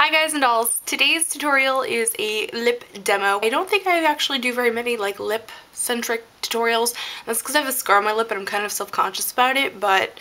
Hi guys and dolls! Today's tutorial is a lip demo. I don't think I actually do very many like lip centric tutorials. That's because I have a scar on my lip and I'm kind of self-conscious about it, but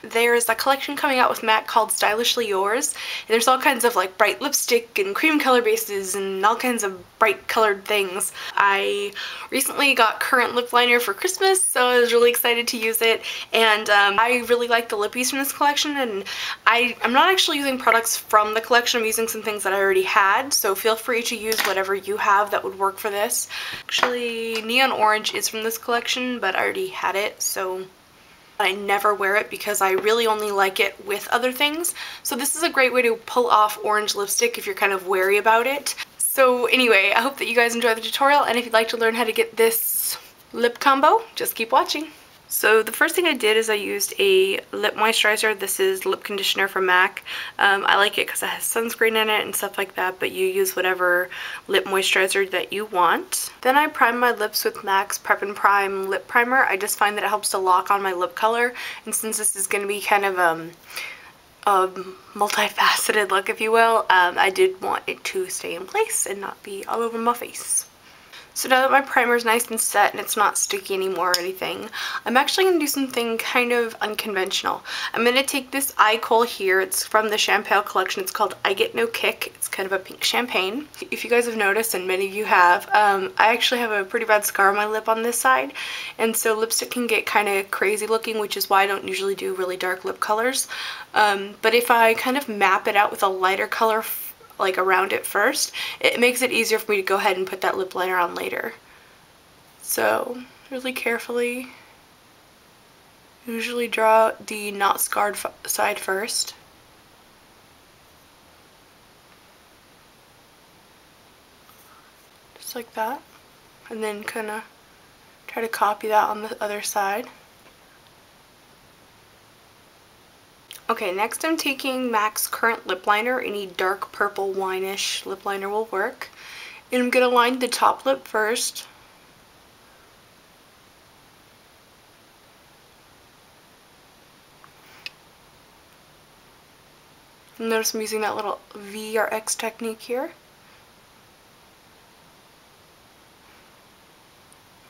there's a collection coming out with MAC called Stylishly Yours, and there's all kinds of like bright lipstick and cream color bases and all kinds of bright colored things. I recently got Currant lip liner for Christmas, so I was really excited to use it, and I really like the lippies from this collection, and I'm not actually using products from the collection. I'm using some things that I already had, so feel free to use whatever you have that would work for this. Actually, Neon Orange is from this collection, but I already had it, so I never wear it because I really only like it with other things. So this is a great way to pull off orange lipstick if you're kind of wary about it. So anyway, I hope that you guys enjoy the tutorial, and if you'd like to learn how to get this lip combo, just keep watching. So the first thing I did is I used a lip moisturizer. This is lip conditioner from MAC. I like it because it has sunscreen in it and stuff like that, but you use whatever lip moisturizer that you want. Then I primed my lips with MAC's Prep and Prime lip primer. I just find that it helps to lock on my lip color, and since this is going to be kind of a multifaceted look, if you will, I did want it to stay in place and not be all over my face. So now that my primer is nice and set and it's not sticky anymore or anything, I'm actually going to do something kind of unconventional. I'm going to take this eye Kohl here. It's from the Champagne collection. It's called I Get No Kick. It's kind of a pink champagne. If you guys have noticed, and many of you have, I actually have a pretty bad scar on my lip on this side, and so lipstick can get kind of crazy looking, which is why I don't usually do really dark lip colors. But if I kind of map it out with a lighter color like around it first, it makes it easier for me to go ahead and put that lip liner on later. So really carefully, usually draw the not scarred side first. Just like that. And then kind of try to copy that on the other side. Okay, next I'm taking MAC's Currant lip liner. Any dark purple wine-ish lip liner will work. And I'm going to line the top lip first. Notice I'm using that little V or X technique here.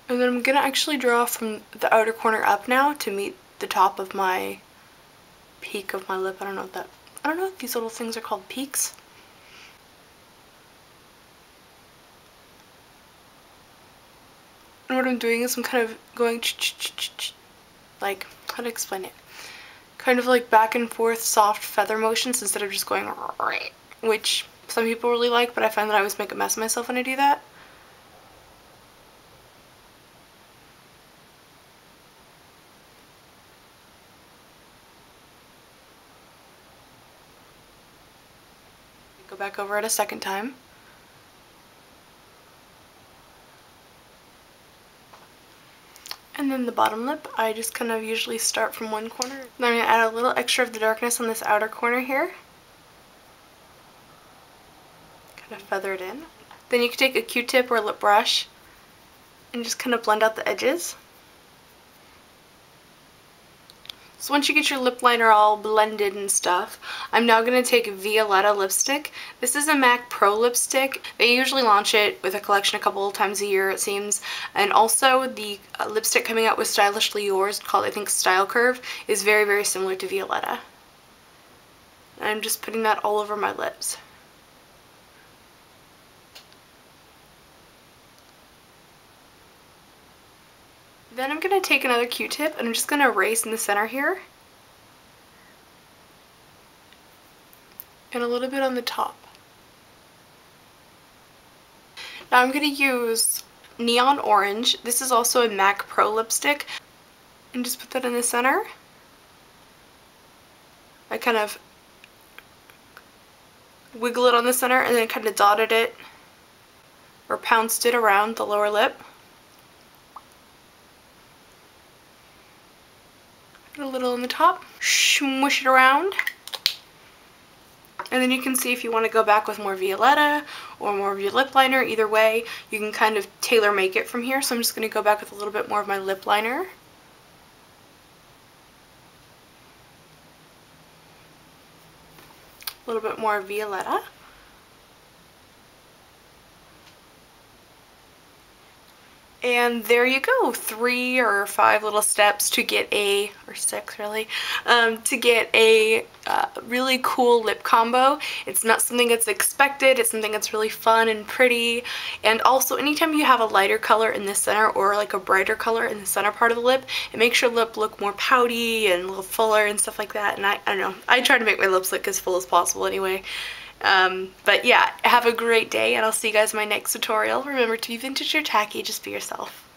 And then I'm going to actually draw from the outer corner up now to meet the top of my peak of my lip. I don't know if these little things are called peaks. And what I'm doing is I'm kind of going like, how to explain it? Kind of like back and forth soft feather motions instead of just going right, which some people really like, but I find that I always make a mess of myself when I do that. Go back over it a second time. And then the bottom lip, I just kind of usually start from one corner. Then I'm going to add a little extra of the darkness on this outer corner here. Kind of feather it in. Then you can take a Q-tip or a lip brush and just kind of blend out the edges. So once you get your lip liner all blended and stuff, I'm now going to take Violetta lipstick. This is a MAC Pro lipstick. They usually launch it with a collection a couple times a year, it seems. And also the lipstick coming out with Stylishly Yours, called I think Style Curve, is very, very similar to Violetta. And I'm just putting that all over my lips. Then I'm going to take another Q-tip and I'm just going to erase in the center here. And a little bit on the top. Now I'm going to use Neon Orange. This is also a MAC Pro lipstick. And just put that in the center. I kind of wiggle it on the center and then kind of dotted it or pounced it around the lower lip. A little on the top, smush it around, and then you can see if you want to go back with more Violetta or more of your lip liner. Either way, you can kind of tailor make it from here. So I'm just going to go back with a little bit more of my lip liner. A little bit more Violetta. And there you go, 3 or 5 little steps to get a, or 6 really, to get a really cool lip combo. It's not something that's expected, it's something that's really fun and pretty. And also anytime you have a lighter color in the center or like a brighter color in the center part of the lip, it makes your lip look more pouty and a little fuller and stuff like that. And I don't know, I try to make my lips look as full as possible anyway. But yeah, have a great day, and I'll see you guys in my next tutorial. Remember to be vintage or tacky, just be yourself.